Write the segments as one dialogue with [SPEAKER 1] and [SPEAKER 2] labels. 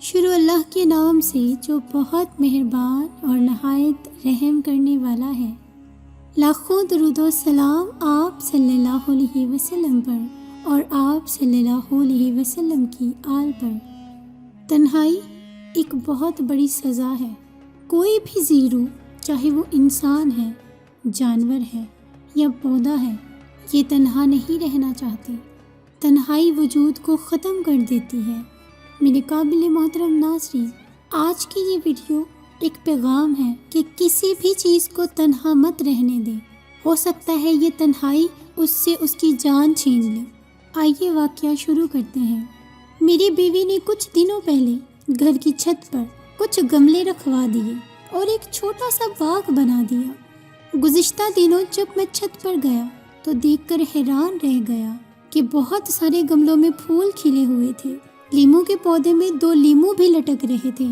[SPEAKER 1] شروع اللہ کے نام سے جو بہت مہربان اور نہایت رحم کرنے والا ہے۔ لاکھوں درود و سلام آپ صلی اللہ علیہ وسلم پر اور آپ صلی اللہ علیہ وسلم کی آل پر۔ تنہائی ایک بہت بڑی سزا ہے۔ کوئی بھی زی روح، چاہے وہ انسان ہے، جانور ہے یا پودا ہے، یہ تنہا نہیں رہنا چاہتے۔ تنہائی وجود کو ختم کر دیتی ہے۔ میرے قابل محترم ناظرین، آج کی یہ ویڈیو ایک پیغام ہے کہ کسی بھی چیز کو تنہا مت رہنے دیں۔ ہو سکتا ہے یہ تنہائی اس سے اس کی جان چھین لے۔ آئیے واقعہ شروع کرتے ہیں۔ میری بیوی نے کچھ دنوں پہلے گھر کی چھت پر کچھ گملے رکھوا دیے اور ایک چھوٹا سا باغ بنا دیا۔ گزشتہ دنوں جب میں چھت پر گیا تو دیکھ کر حیران رہ گیا کہ بہت سارے گملوں میں پھول کھلے ہوئے تھے۔ لیموں کے پودے میں 2 لیموں بھی لٹک رہے تھے۔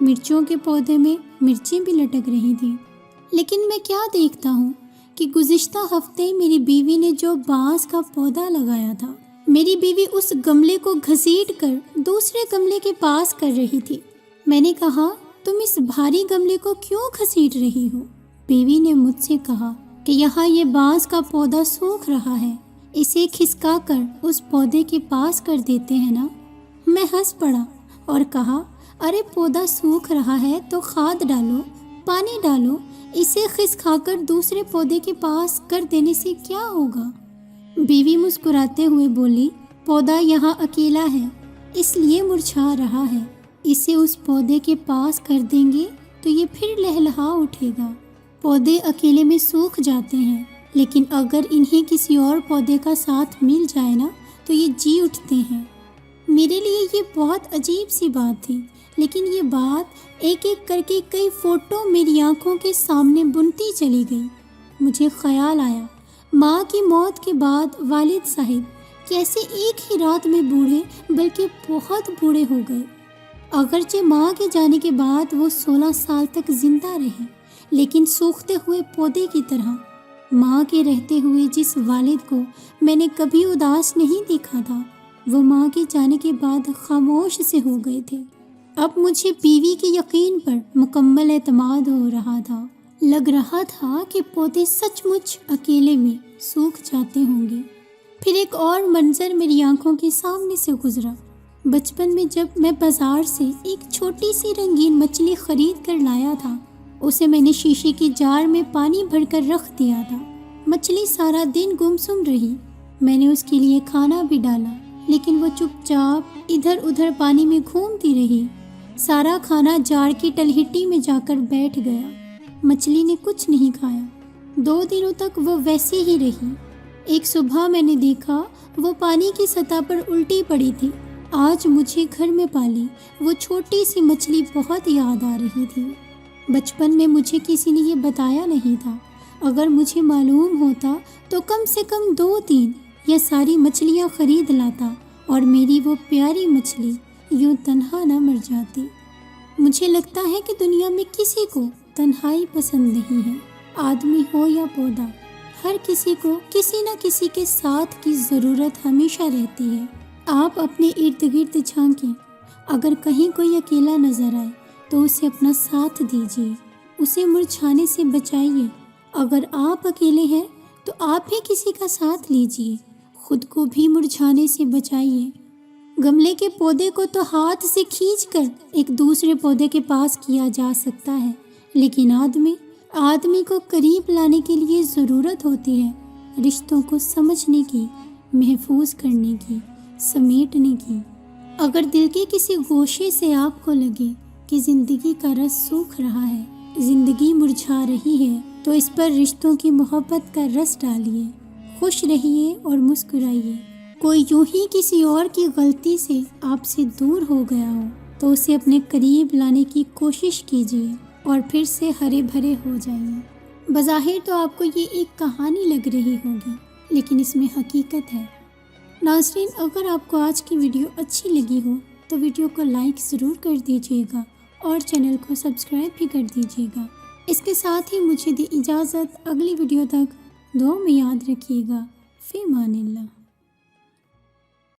[SPEAKER 1] مرچوں کے پودے میں مرچیں بھی لٹک رہی تھیں۔ لیکن میں کیا دیکھتا ہوں کہ گزشتہ ہفتے میری بیوی نے جو بانس کا پودا لگایا تھا، میری بیوی اس گملے کو گھسیٹ کر دوسرے گملے کے پاس کر رہی تھی۔ میں نے کہا، تم اس بھاری گملے کو کیوں گھسیٹ رہی ہو؟ بیوی نے مجھ سے کہا کہ یہاں یہ بانس کا پودا سوکھ رہا ہے، اسے کھسکا کر اس پودے کے پاس کر دیتے ہیں نا۔ میں ہنس پڑا اور کہا، ارے پودا سوکھ رہا ہے تو کھاد ڈالو، پانی ڈالو، اسے کھسکا کر دوسرے پودے کے پاس کر دینے سے کیا ہوگا؟ بیوی مسکراتے ہوئے بولی، پودا یہاں اکیلا ہے اس لیے مرجھا رہا ہے، اسے اس پودے کے پاس کر دیں گے تو یہ پھر لہلہا اٹھے گا۔ پودے اکیلے میں سوکھ جاتے ہیں، لیکن اگر انہیں کسی اور پودے کا ساتھ مل جائے نا تو یہ جی اٹھتے ہیں۔ میرے لیے یہ بہت عجیب سی بات تھی، لیکن یہ بات ایک ایک کر کے کئی فوٹو میری آنکھوں کے سامنے بنتی چلی گئی۔ مجھے خیال آیا، ماں کی موت کے بعد والد صاحب کیسے ایک ہی رات میں بوڑھے بلکہ بہت بوڑھے ہو گئے۔ اگرچہ ماں کے جانے کے بعد وہ 16 سال تک زندہ رہے، لیکن سوکھتے ہوئے پودے کی طرح۔ ماں کے رہتے ہوئے جس والد کو میں نے کبھی اداس نہیں دیکھا تھا، وہ ماں کے جانے کے بعد خاموش سے ہو گئے تھے۔ اب مجھے بیوی کے یقین پر مکمل اعتماد ہو رہا تھا۔ لگ رہا تھا کہ پودے سچ مچ اکیلے میں سوکھ جاتے ہوں گے۔ پھر ایک اور منظر میری آنکھوں کے سامنے سے گزرا۔ بچپن میں جب میں بازار سے ایک چھوٹی سی رنگین مچھلی خرید کر لایا تھا، اسے میں نے شیشے کی جار میں پانی بھر کر رکھ دیا تھا۔ مچھلی سارا دن گمسم رہی۔ میں نے اس کے لیے کھانا بھی ڈالا، لیکن وہ چپ چاپ ادھر ادھر پانی میں گھومتی رہی۔ سارا کھانا جار کی تلہٹی میں جا کر بیٹھ گیا۔ مچھلی نے کچھ نہیں کھایا۔ 2 دنوں تک وہ ویسی ہی رہی۔ ایک صبح میں نے دیکھا وہ پانی کی سطح پر الٹی پڑی تھی۔ آج مجھے گھر میں پالی وہ چھوٹی سی مچھلی بہت یاد آ رہی تھی۔ بچپن میں مجھے کسی نے یہ بتایا نہیں تھا۔ اگر مجھے معلوم ہوتا تو کم سے کم 2-3 یا ساری مچھلیاں خرید لاتا اور میری وہ پیاری مچھلی یوں تنہا نہ مر جاتی۔ مجھے لگتا ہے کہ دنیا میں کسی کو تنہائی پسند نہیں ہے، آدمی ہو یا پودا، ہر کسی کو کسی نہ کسی کے ساتھ کی ضرورت ہمیشہ رہتی ہے۔ آپ اپنے ارد گرد جھانکیں، اگر کہیں کوئی اکیلا نظر آئے تو اسے اپنا ساتھ دیجیے، اسے مرجھانے سے بچائیے۔ اگر آپ اکیلے ہیں تو آپ بھی کسی کا ساتھ لیجیے، خود کو بھی مرجھانے سے بچائیے۔ گملے کے پودے کو تو ہاتھ سے کھینچ کر ایک دوسرے پودے کے پاس کیا جا سکتا ہے، لیکن آدمی کو قریب لانے کے لیے ضرورت ہوتی ہے رشتوں کو سمجھنے کی، محفوظ کرنے کی، سمیٹنے کی۔ اگر دل کے کسی گوشے سے آپ کو لگے کہ زندگی کا رس سوکھ رہا ہے، زندگی مرجھا رہی ہے، تو اس پر رشتوں کی محبت کا رس ڈالیے۔ خوش رہیے اور مسکرائیے۔ کوئی یوں ہی کسی اور کی غلطی سے آپ سے دور ہو گیا ہو تو اسے اپنے قریب لانے کی کوشش کیجیے اور پھر سے ہرے بھرے ہو جائیے۔ بظاہر تو آپ کو یہ ایک کہانی لگ رہی ہوگی، لیکن اس میں حقیقت ہے۔ ناظرین، اگر آپ کو آج کی ویڈیو اچھی لگی ہو تو ویڈیو کو لائک ضرور کر دیجیے گا اور چینل کو سبسکرائب بھی کر دیجیے گا۔ اس کے ساتھ ہی مجھے دی اجازت، اگلی ویڈیو تک دعا میں یاد رکھیے گا۔ فی امان اللہ۔